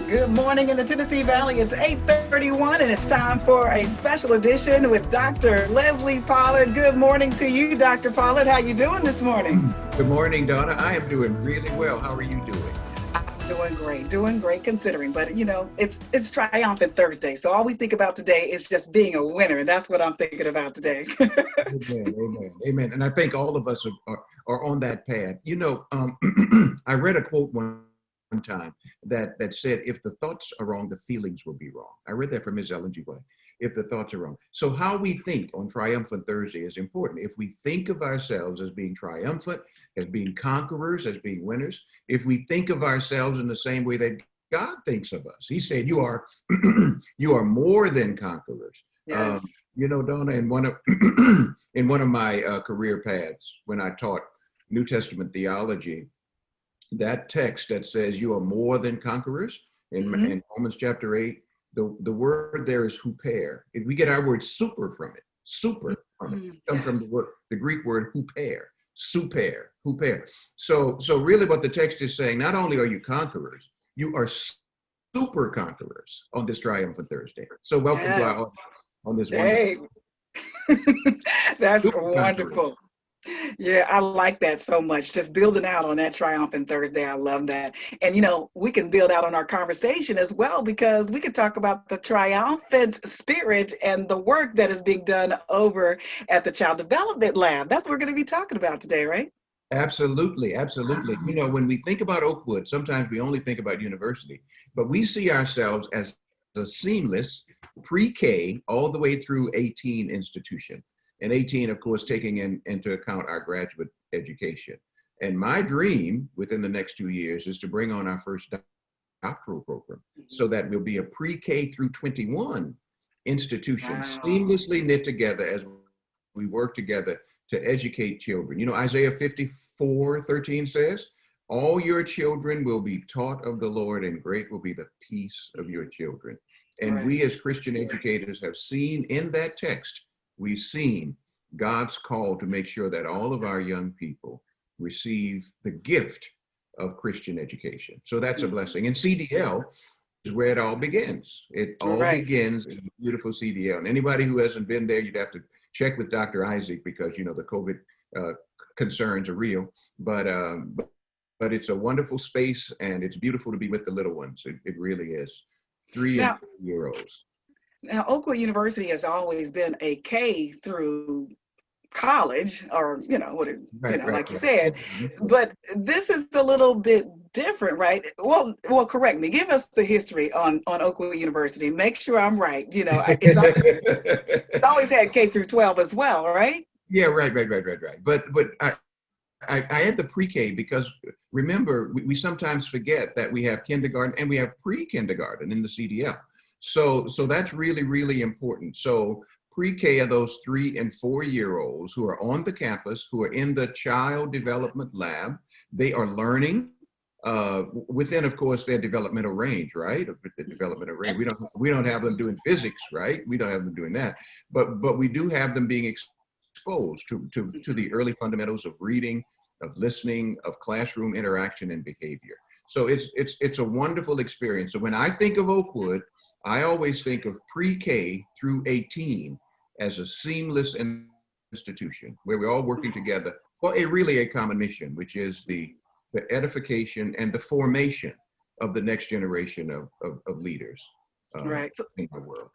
Good morning in the Tennessee Valley. It's 8:31 and it's time for a special edition with Dr. Leslie Pollard. Good morning to you, Dr. Pollard. How you doing this morning? Good morning, Donna. I am doing really well. How are you doing? I'm doing great considering. But it's triumphant Thursday. So all we think about today is just being a winner. And that's what I'm thinking about today. Amen, amen, amen. And I think all of us are on that path. I read a quote one time that said, if the thoughts are wrong, the feelings will be wrong. I read that from Ms. Ellen G. White. If the thoughts are wrong. So how we think on Triumphant Thursday is important. If we think of ourselves as being triumphant, as being conquerors, as being winners, if we think of ourselves in the same way that God thinks of us, he said, you are more than conquerors. Yes. Donna, in one of my career paths, when I taught New Testament theology, that text that says you are more than conquerors in Romans chapter 8, the word there is huper. We get our word super from it. Super from it. It comes from the Greek word huper, super, huper. So really what the text is saying, not only are you conquerors, you are super conquerors on this Triumphant Thursday. So welcome to our audience on this wonderful. That's super wonderful. conquerors. Yeah, I like that so much. Just building out on that Triumphant Thursday. I love that. And, we can build out on our conversation as well, because we could talk about the triumphant spirit and the work that is being done over at the Child Development Lab. That's what we're going to be talking about today, right? Absolutely, absolutely. When we think about Oakwood, sometimes we only think about university, but we see ourselves as a seamless pre-K all the way through 18 institution. And 18, of course, taking into account our graduate education. And my dream within the next 2 years is to bring on our first doctoral program so that we'll be a pre-K through 21 institution, seamlessly knit together as we work together to educate children. Isaiah 54:13 says, all your children will be taught of the Lord, and great will be the peace of your children. And we as Christian educators have seen in that text, we've seen God's call to make sure that all of our young people receive the gift of Christian education. So that's a blessing. And CDL is where it all begins. It all begins in a beautiful CDL. And anybody who hasn't been there, you'd have to check with Dr. Isaac, because, the COVID concerns are real. But it's a wonderful space, and it's beautiful to be with the little ones. It really is. 3 and 4-year-olds. Now, Oakwood University has always been a K through college, or like you said, but this is a little bit different, right? Well, correct me. Give us the history on Oakwood University. Make sure I'm right. It's always had K through 12 as well, right? Yeah, right. But I had the pre-K because remember, we sometimes forget that we have kindergarten and we have pre-kindergarten in the CDL. So that's really, really important. So pre-K are those 3 and 4-year-olds who are on the campus, who are in the Child Development Lab. They are learning within, of course, their developmental range, right? The developmental range. We don't have them doing physics, right? We don't have them doing that. But we do have them being exposed to the early fundamentals of reading, of listening, of classroom interaction and behavior. So it's a wonderful experience. So when I think of Oakwood, I always think of pre-K through 18 as a seamless institution where we're all working together for a common mission, which is the edification and the formation of the next generation of leaders in the world.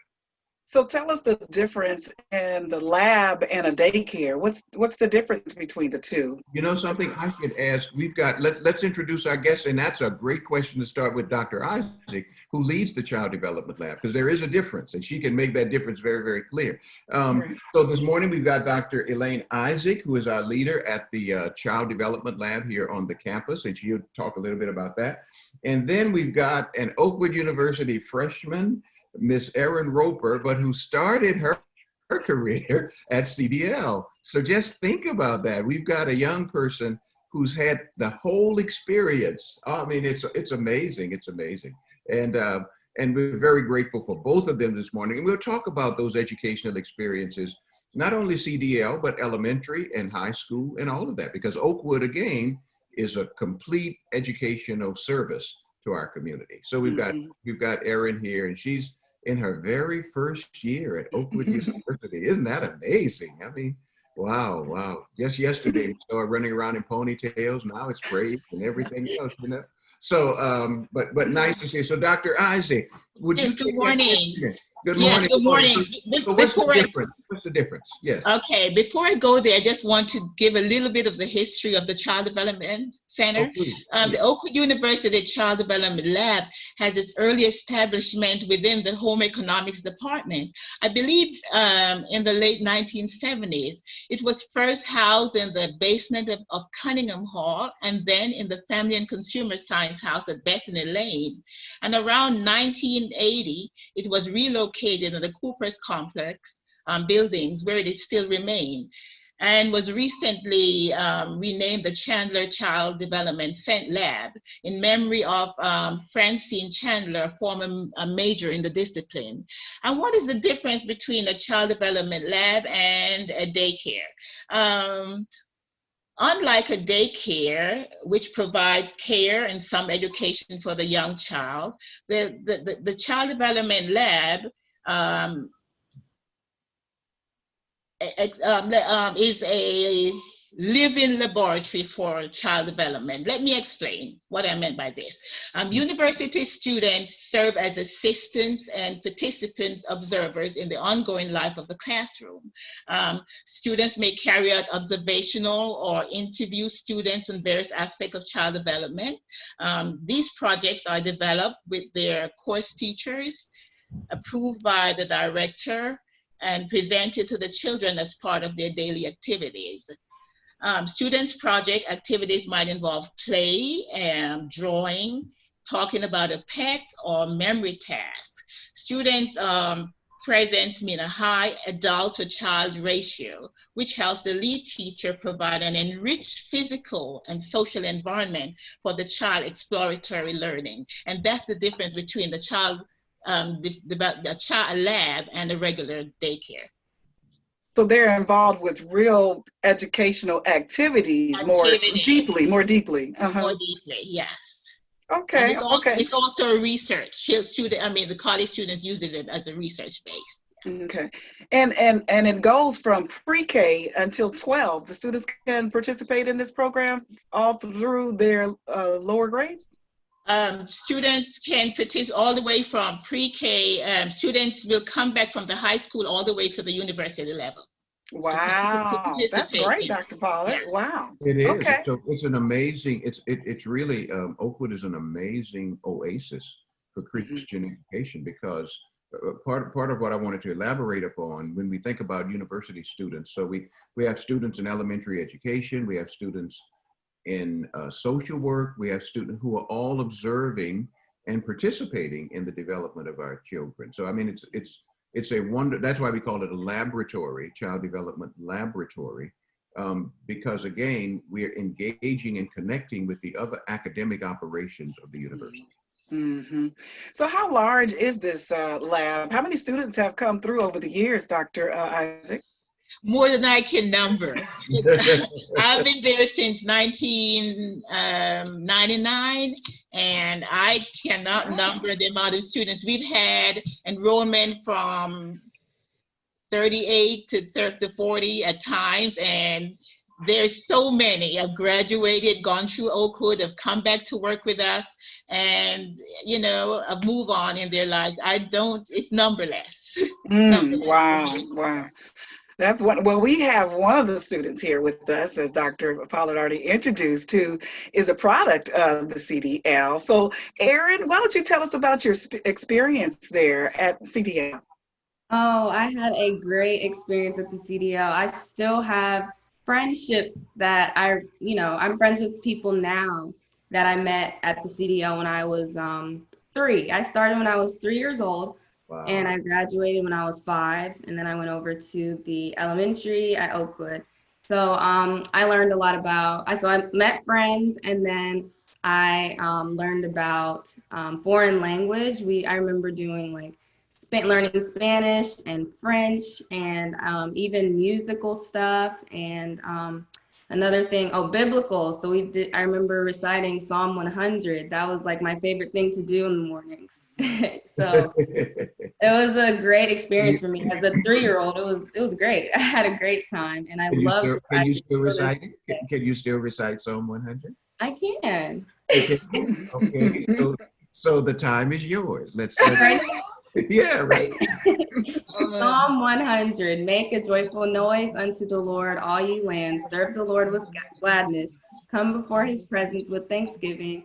So tell us the difference in the lab and a daycare. What's the difference between the two? Something I should ask, let's introduce our guest, and that's a great question to start with Dr. Isaac, who leads the Child Development Lab, because there is a difference, and she can make that difference very, very clear. So this morning we've got Dr. ELAINE Isaac, who is our leader at the Child Development Lab here on the campus, and she'll talk a little bit about that. And then we've got an Oakwood University freshman, Miss Eryn Roper, but who started her career at CDL. So just think about that. We've got a young person who's had the whole experience. I mean, it's amazing. It's amazing. And we're very grateful for both of them this morning. And we'll talk about those educational experiences, not only CDL, but elementary and high school and all of that, because Oakwood, again, is a complete educational service to our community. So we've got Eryn here, and she's in her very first year at Oakwood University. Isn't that amazing? I mean, wow, wow. Just yesterday, we saw her running around in ponytails. Now it's braids and everything else, you know. So, but nice to see you. So, Dr. Isaac, would you? Yes, good morning. Good morning. Yes, good morning. So what's the difference? What's the difference? Yes. Okay, before I go there, I just want to give a little bit of the history of the Child Development Center. Oh, please. The Oakwood University Child Development Lab has its early establishment within the Home Economics Department. I believe in the late 1970s. It was first housed in the basement of Cunningham Hall, and then in the Family and Consumer Science House at Bethany Lane. And around 1980, it was relocated in the Cooper's Complex buildings, where it still remains, and was recently renamed the Chandler Child Development Lab in memory of Francine Chandler, former major in the discipline. And what is the difference between a child development lab and a daycare? Unlike a daycare, which provides care and some education for the young child, the child development lab is a living laboratory for child development. Let me explain what I meant by this. University students serve as assistants and participant observers in the ongoing life of the classroom. Students may carry out observational or interview students on various aspects of child development. These projects are developed with their course teachers, approved by the director, and presented to the children as part of their daily activities. Students' project activities might involve play, drawing, talking about a pet, or memory tasks. Students' presence mean a high adult to child ratio, which helps the lead teacher provide an enriched physical and social environment for the child exploratory learning. And that's the difference between the child lab and a regular daycare. So they're involved with real educational activities more deeply. More deeply, yes. Okay, it's also a research. The college students uses it as a research base. Okay, and it goes from pre-K until 12. The students can participate in this program all through their lower grades? Students can participate all the way from pre-K. Students will come back from the high school all the way to the university level. Wow, that's great, Dr. Pollard. Yes. Wow. It is. Okay. So it's an amazing, it's really, Oakwood is an amazing oasis for Christian education, because part of what I wanted to elaborate upon when we think about university students. So we have students in elementary education, we have students in social work, we have students who are all observing and participating in the development of our children. So I mean, it's a wonder. That's why we call it a laboratory, child development laboratory, because again, we are engaging and connecting with the other academic operations of the university. Mm-hmm. So how large is this lab? How many students have come through over the years, Dr. Isaac? More than I can number. I've been there since 1999, and I cannot number the amount of students. We've had enrollment from 38 to 40 at times, and there's so many have graduated, gone through Oakwood, have come back to work with us, and have moved on in their lives. It's numberless. Wow. That's one. Well, we have one of the students here with us, as Dr. Pollard already introduced, who is a product of the CDL. So, Eryn, why don't you tell us about your experience there at CDL? Oh, I had a great experience at the CDL. I still have friendships that I'm friends with people now that I met at the CDL when I was 3. I started when I was 3 years old. Wow. And I graduated when I was 5, and then I went over to the elementary at Oakwood. So I learned a lot so I met friends, and then I learned about foreign language. I remember doing learning Spanish and French, and even musical stuff, and Another thing, biblical. So I remember reciting Psalm 100. That was like my favorite thing to do in the mornings. So it was a great experience for me as a 3-year-old. It was great. I had a great time, and I loved. Can you still recite it? Can you still recite Psalm 100? I can. Okay. So the time is yours. Let's Right. yeah, right. Psalm 100. Make a joyful noise unto the Lord, all ye lands. Serve the Lord with gladness. Come before his presence with thanksgiving.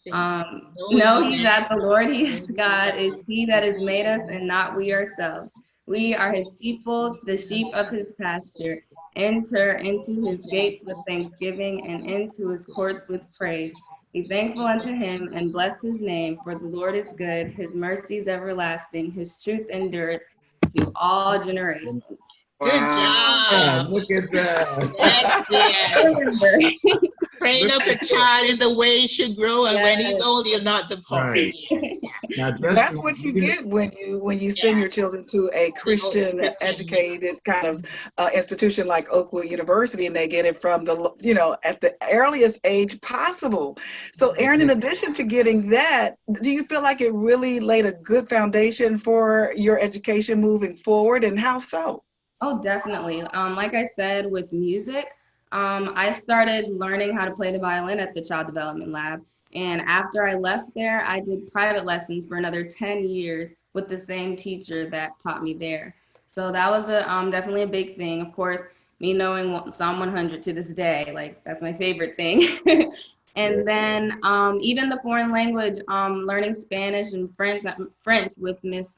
Know ye that the Lord, he is God, is he that has made us and not we ourselves. We are his people, the sheep of his pasture. Enter into his gates with thanksgiving and into his courts with praise. Be thankful unto him and bless his name, for the Lord is good, his mercy is everlasting, his truth endureth to all generations. Good job. Look at that. That's it. Train up a child in the way he should grow, and when he's old, he'll not depart. Right. Now, that's what you get when you send your children to a Christian educated kind of institution like Oakwood University, and they get it from at the earliest age possible. So Eryn, in addition to getting that, do you feel like it really laid a good foundation for your education moving forward, and how so? Oh, definitely. Like I said, with music, I started learning how to play the violin at the Child Development Lab. And after I left there, I did private lessons for another 10 years with the same teacher that taught me there. So that was definitely a big thing. Of course, me knowing Psalm 100 to this day, like that's my favorite thing. And then even the foreign language, learning Spanish and French with Miss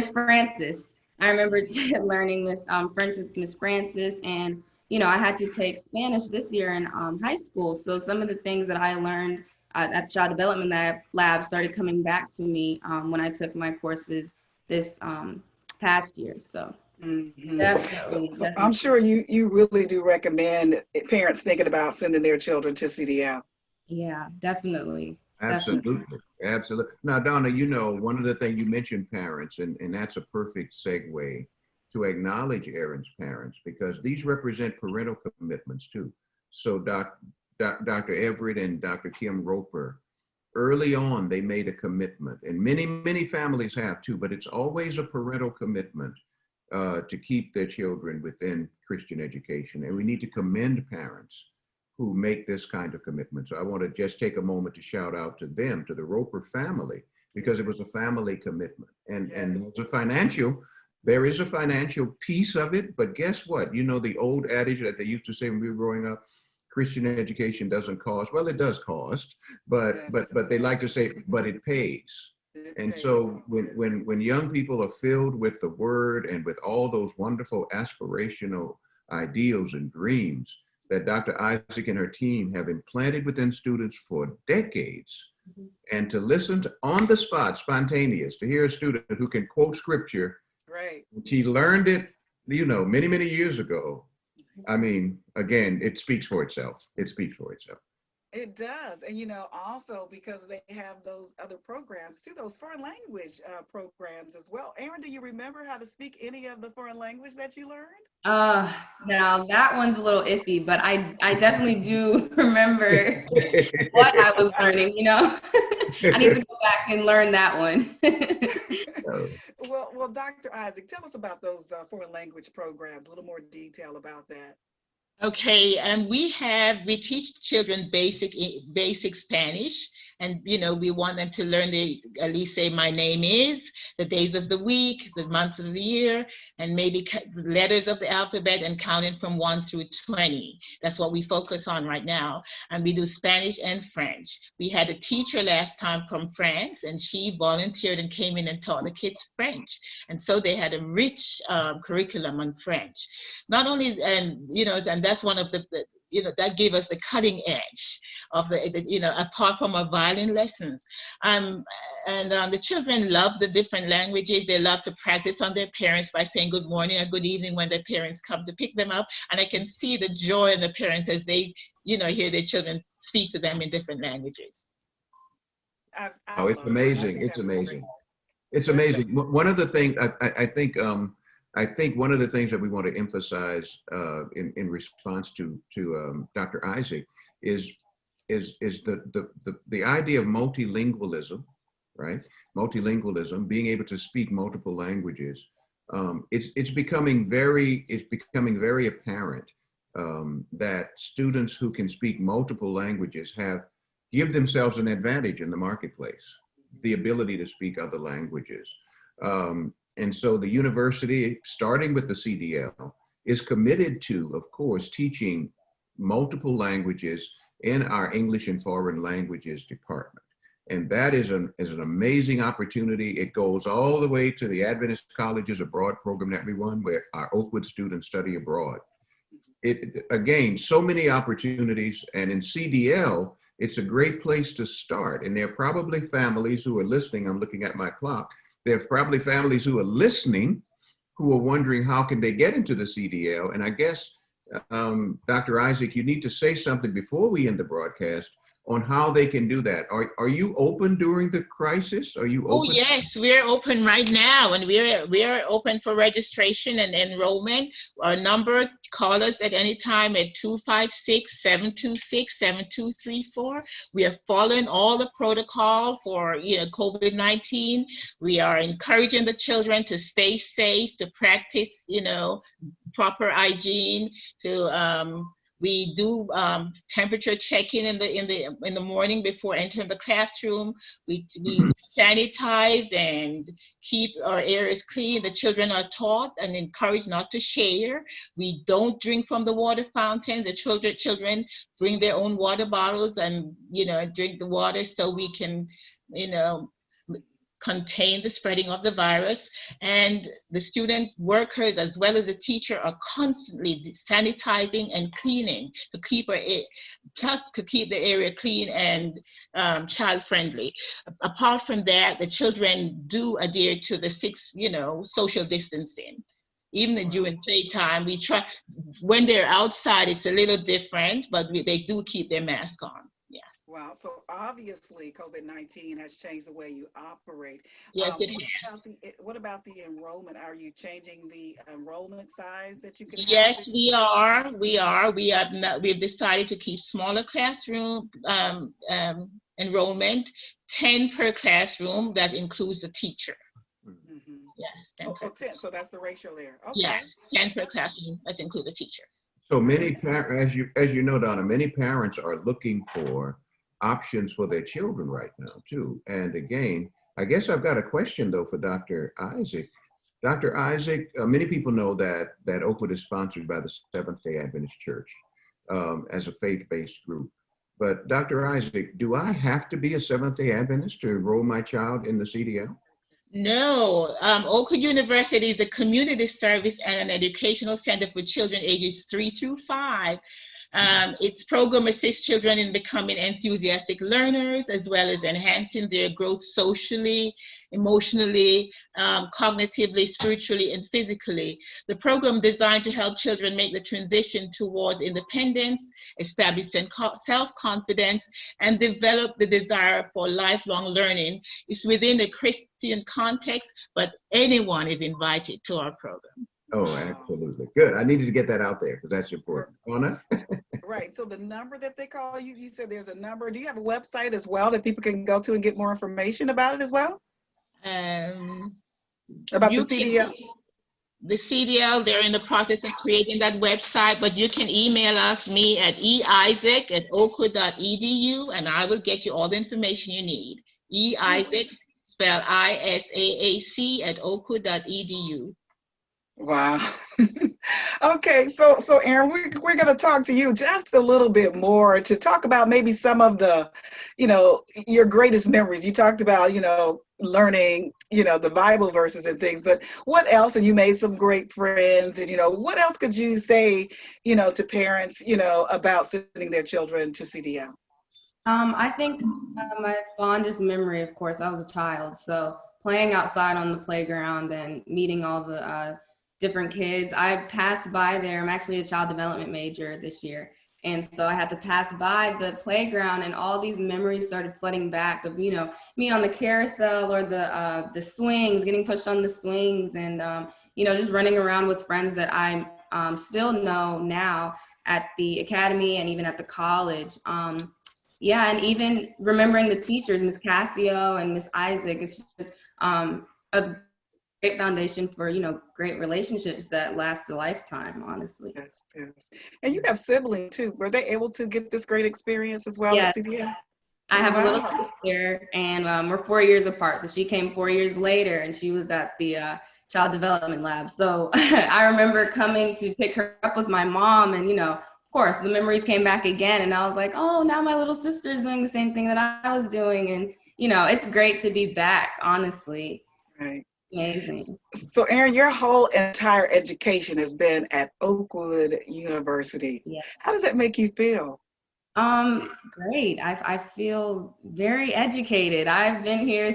Francis. I remember learning French with Miss Francis, and I had to take Spanish this year in high school. So some of the things that I learned at Child Development Lab started coming back to me when I took my courses this past year. So definitely. I'm sure you really do recommend parents thinking about sending their children to CDL. Yeah, definitely. Absolutely. Now, Donna, one of the things you mentioned parents, and that's a perfect segue to acknowledge Eryn's parents, because these represent parental commitments too. So Dr. Everett and Dr. Kim Roper, early on, they made a commitment, and many families have too, but it's always a parental commitment to keep their children within Christian education. And we need to commend parents who make this kind of commitment. So I want to just take a moment to shout out to them, to the Roper family, because it was a family commitment. And there is a financial piece of it, but guess what? The old adage that they used to say when we were growing up, Christian education doesn't cost. Well, it does cost, but they like to say, but it pays. And so when young people are filled with the word and with all those wonderful aspirational ideals and dreams that Dr. Isaac and her team have implanted within students for decades, and to listen to on the spot, spontaneous, to hear a student who can quote scripture, right? She learned it, many years ago. I mean, again, it speaks for itself. It speaks for itself. It does. And, also because they have those other programs too, those foreign language programs as well. Eryn, do you remember how to speak any of the foreign language that you learned? Now that one's a little iffy, but I definitely do remember what I was learning, I need to go back and learn that one. Well, Dr. Isaac, tell us about those foreign language programs, a little more detail about that. Okay, and we teach children basic Spanish, and we want them to learn at least say my name is, the days of the week, the months of the year, and maybe letters of the alphabet and counting from 1 through 20. That's what we focus on right now. And we do Spanish and French. We had a teacher last time from France, and she volunteered and came in and taught the kids French. And so they had a rich curriculum on French. Not only, and that's one of the that gave us the cutting edge of apart from our violin lessons. The children love the different languages. They love to practice on their parents by saying good morning or good evening when their parents come to pick them up. And I can see the joy in the parents as they, hear their children speak to them in different languages. It's amazing. It's amazing. It's amazing. One of the things I think I think one of the things that we want to emphasize in response to Dr. Isaac is the idea of multilingualism, right? Multilingualism, being able to speak multiple languages. It's becoming very apparent that students who can speak multiple languages give themselves an advantage in the marketplace, the ability to speak other languages. And so the university, starting with the CDL, is committed to, of course, teaching multiple languages in our English and foreign languages department. And that is an amazing opportunity. It goes all the way to the Adventist Colleges Abroad program that we run, where our Oakwood students study abroad. Again, so many opportunities. And in CDL, it's a great place to start. And there are probably families who are listening. I'm looking at my clock. There are probably families who are listening who are wondering how can they get into the CDL. And I guess, Dr. Isaac, you need to say something before we end the broadcast on how they can do that. Are you open during the crisis? Are you open? Oh yes, we're open right now, and we're open for registration and enrollment. Our number, call us at any time at 256-726-7234. We are following all the protocol for COVID-19. We are encouraging the children to stay safe, to practice proper hygiene, to we do temperature checking in the morning before entering the classroom. We sanitize and keep our areas clean. The children are taught and encouraged not to share. We don't drink from the water fountains. The children bring their own water bottles and drink the water so we can contain the spreading of the virus. And the student workers as well as the teacher are constantly sanitizing and cleaning to keep the area clean and child friendly. Apart from that, the children do adhere to the social distancing. Even during playtime, we try. When they're outside, it's a little different, but they do keep their mask on. Yes. Wow. So obviously COVID-19 has changed the way you operate. Yes, it has. What about the enrollment? Are you changing the enrollment size that you can have? Yes, we are. We've decided to keep smaller classroom enrollment, 10 per classroom. That includes the teacher. Mm-hmm. Yes, 10 per 10. So that's the ratio there. Okay. Yes, 10 per classroom. That includes the teacher. So many parents, as you know, Donna, many parents are looking for options for their children right now too. And again, I guess I've got a question though for Dr. Isaac. Dr. Isaac, many people know that Oakwood is sponsored by the Seventh-day Adventist Church as a faith-based group. But Dr. Isaac, do I have to be a Seventh-day Adventist to enroll my child in the CDL? No, Oakwood University is a community service and an educational center for children ages 3 through 5. Its program assists children in becoming enthusiastic learners, as well as enhancing their growth socially, emotionally, cognitively, spiritually, and physically. The program designed to help children make the transition towards independence, establish self-confidence, and develop the desire for lifelong learning. It's within a Christian context, but anyone is invited to our program. Oh, absolutely. Good. I needed to get that out there because that's important. Anna? Right. So the number that they call you, you said there's a number. Do you have a website as well that people can go to and get more information about it as well? About the CDL? The CDL, they're in the process of creating that website, but you can email me at eisaac@oakwood.edu, and I will get you all the information you need. Isaac, spelled ISAAC, @oakwood.edu. Wow. Okay, so Eryn, we're going to talk to you just a little bit more to talk about maybe some of the, your greatest memories. You talked about, learning, the Bible verses and things, but what else? And you made some great friends, and, what else could you say, to parents, about sending their children to CDL? I think my fondest memory, of course, I was a child, so playing outside on the playground and meeting all the different kids. I passed by there. I'm actually a child development major this year. And so I had to pass by the playground, and all these memories started flooding back of, you know, me on the carousel or the swings, getting pushed on the swings, and, you know, just running around with friends that I still know now at the academy and even at the college. Yeah, and even remembering the teachers, Miss Cassio and Miss Isaac, it's just a great foundation for, you know, great relationships that last a lifetime, honestly. Yes, yes. And you have siblings too. Were they able to get this great experience as well at CDA? I have a little sister, and we're 4 years apart. So she came 4 years later, and she was at the child development lab. So I remember coming to pick her up with my mom, and, you know, of course, the memories came back again. And I was like, oh, now my little sister is doing the same thing that I was doing. And, you know, it's great to be back, honestly. Right. Amazing. So, Eryn, your whole entire education has been at Oakwood University. Yes. How does that make you feel? Great. I feel very educated. I've been here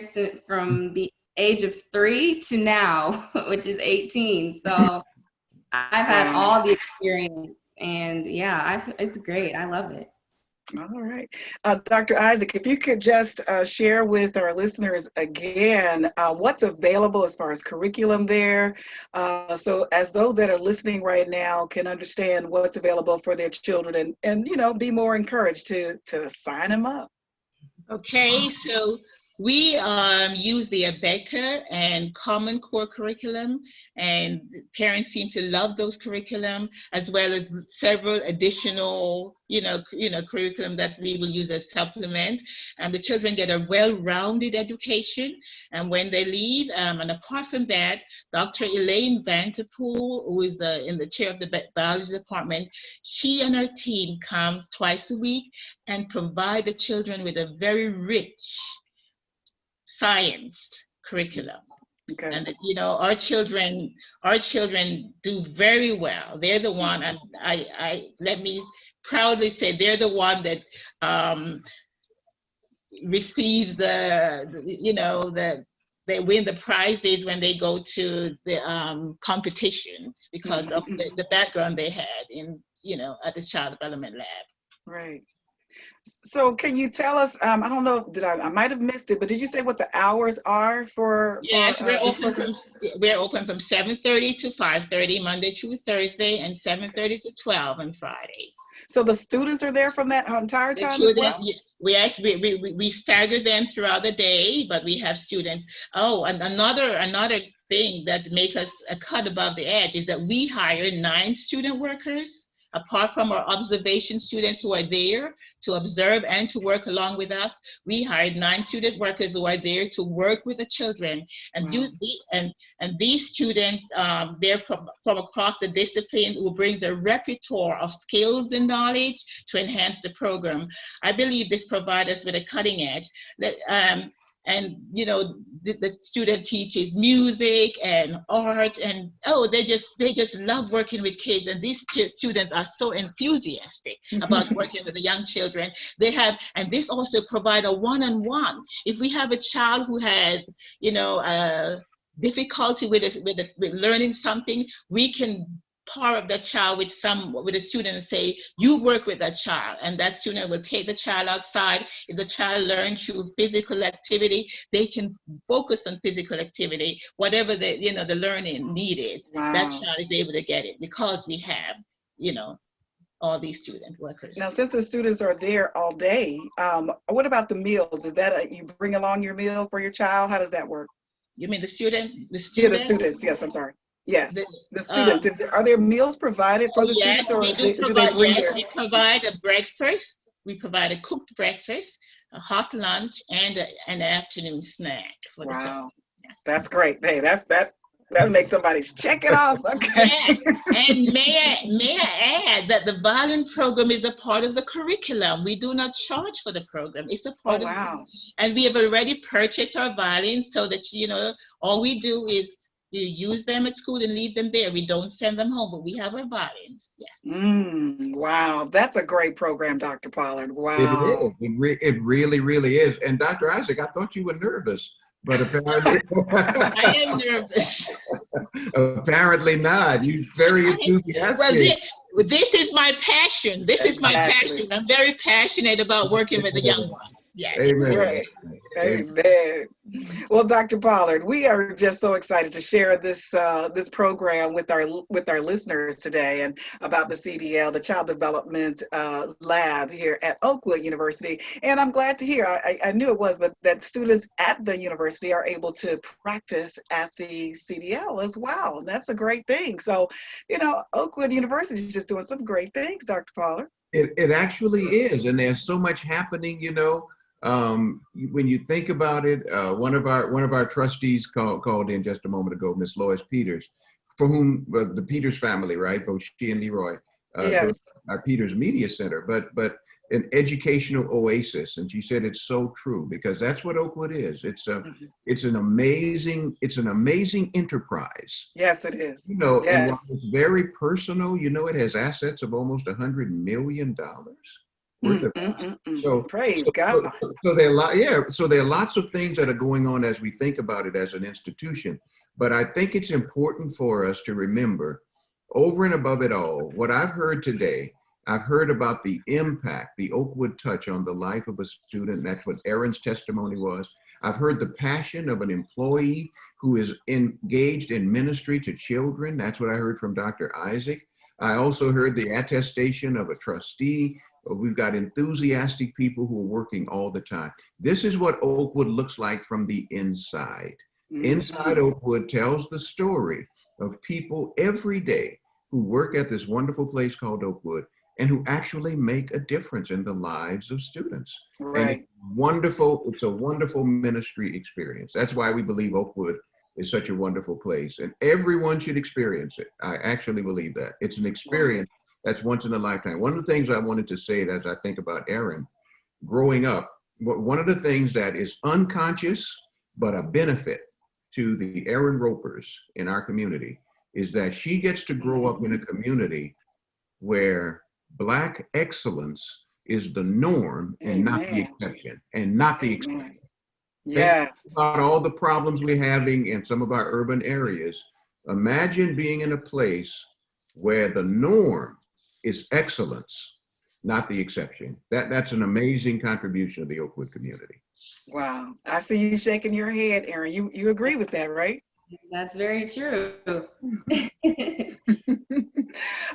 from the age of 3 to now, which is 18. So I've had all the experience, and yeah, it's great. I love it. All right. Dr. Isaac, if you could just share with our listeners again what's available as far as curriculum there, so as those that are listening right now can understand what's available for their children and you know, be more encouraged to sign them up. Okay, so we use the ABECA and Common Core curriculum, and parents seem to love those curriculum, as well as several additional, curriculum that we will use as supplement. And the children get a well-rounded education, and when they leave, and apart from that, Dr. ELAINE Vanterpool, who is in the chair of the biology department, she and her team comes twice a week and provide the children with a very rich science curriculum. Okay. And our children do very well. They're the one, and I let me proudly say they're the one that receives they win the prizes when they go to the competitions because of the background they had in at the child development lab. Right. So can you tell us, I don't know, I might have missed it, but did you say what the hours are for? Yes, we're open from 7:30 to 5:30 Monday through Thursday, and 7:30 to 12 on Fridays. So the students are there from that entire time as well? Yes, we stagger them throughout the day, but we have students. Oh, and another thing that make us a cut above the edge is that we hire 9 student workers, apart from our observation students who are there to observe and to work along with us. We hired 9 student workers who are there to work with the children. And these students, they're from across the discipline, who brings a repertoire of skills and knowledge to enhance the program. I believe this provides us with a cutting edge. The student teaches music and art, and they just love working with kids. And these students are so enthusiastic about working with the young children. And this also provide a one-on-one. If we have a child who has difficulty with learning something, we can power up that child with a student and say, you work with that child, and that student will take the child outside. If the child learns through physical activity, they can focus on physical activity, whatever the learning need is. Wow. That child is able to get it because we have all these student workers. Now, since the students are there all day, what about the meals? Is that you bring along your meal for your child? How does that work? You mean the students? Yeah, the students. Yes, I'm sorry. Yes, the students. Are there meals provided for the students, or do they bring Yes, we provide a breakfast. We provide a cooked breakfast, a hot lunch, and an afternoon snack for the children. Yes. That's great. Hey, that'll make somebody check it off. Okay. Yes, and may I add that the violin program is a part of the curriculum. We do not charge for the program. It's a part of this. And we have already purchased our violins so that all we do is you use them at school and leave them there. We don't send them home, but we have our violins. Yes. Wow, that's a great program, Dr. Pollard. Wow. It really, really is. And Dr. Isaac, I thought you were nervous, but apparently I am nervous. Apparently not. You're very enthusiastic. Well, This is my passion. This is my passion. I'm very passionate about working with the young ones. Yes. Amen. Right. Amen. Well, Dr. Pollard, we are just so excited to share this this program with our listeners today, and about the CDL, the Child Development Lab here at Oakwood University. And I'm glad to hear, I knew it was, but that students at the university are able to practice at the CDL as well. And that's a great thing. So, you know, Oakwood University is just doing some great things, Dr. Pollard. It actually is, and there's so much happening, you know. When you think about it, one of our trustees called in just a moment ago, Miss Lois Peters, for whom the Peters family, right, both she and Leroy, Yes. our Peters Media Center, but an educational oasis, and she said it's so true, because that's what Oakwood is. It's an amazing enterprise. Yes, it is. You know, Yes. and while it's very personal, you know, it has assets of almost $100 million worth of assets. So praise God. So there are lots of things that are going on as we think about it as an institution. But I think it's important for us to remember, over and above it all, what I've heard today. I've heard about the impact, the Oakwood touch on the life of a student. That's what Eryn's testimony was. I've heard the passion of an employee who is engaged in ministry to children. That's what I heard from Dr. Isaac. I also heard the attestation of a trustee. We've got enthusiastic people who are working all the time. This is what Oakwood looks like from the inside. Inside Oakwood tells the story of people every day who work at this wonderful place called Oakwood, and who actually make a difference in the lives of students. Right. And it's a wonderful ministry experience. That's why we believe Oakwood is such a wonderful place, and everyone should experience it. I actually believe that. It's an experience that's once in a lifetime. One of the things I wanted to say as I think about Eryn, growing up, one of the things that is unconscious, but a benefit to the Eryn Ropers in our community, is that she gets to grow up in a community where Black excellence is the norm and not the exception, and not the exception. Yes. Think about all the problems we're having in some of our urban areas. Imagine being in a place where the norm is excellence, not the exception. That's an amazing contribution of the Oakwood community. Wow. I see you shaking your head, Eryn. You agree with that, right? That's very true.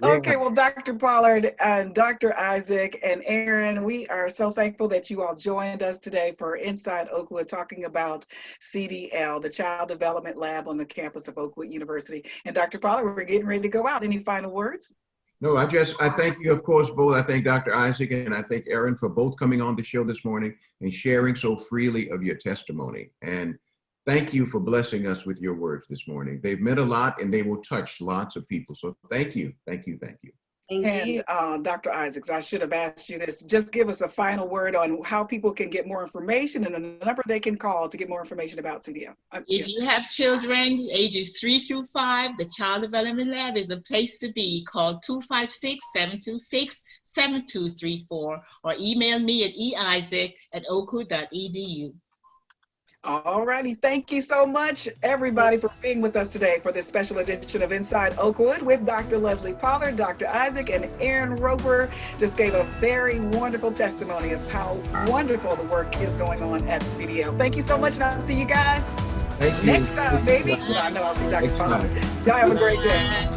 Okay, well, Dr. Pollard and Dr. Isaac and Eryn, we are so thankful that you all joined us today for Inside Oakwood, talking about CDL, the Child Development Lab on the campus of Oakwood University. And Dr. Pollard, we're getting ready to go out. Any final words? No, I thank you, of course, both. I thank Dr. Isaac and I thank Eryn for both coming on the show this morning and sharing so freely of your testimony. And thank you for blessing us with your words this morning. They've meant a lot, and they will touch lots of people. So thank you, thank you, thank you. Thank you. And Dr. Isaacs, I should have asked you this. Just give us a final word on how people can get more information and the number they can call to get more information about CDL. If you have children ages 3 through 5, the Child Development Lab is a place to be. Call 256-726-7234 or email me at eisaac@oakwood.edu. All righty. Thank you so much, everybody, for being with us today for this special edition of Inside Oakwood with Dr. Leslie Pollard, Dr. Isaac, and Eryn Roper. Just gave a very wonderful testimony of how wonderful the work is going on at CDL. Thank you so much, and I'll see you guys Thank you. next time, baby. I know I'll see Dr. Pollard. Y'all have a great day.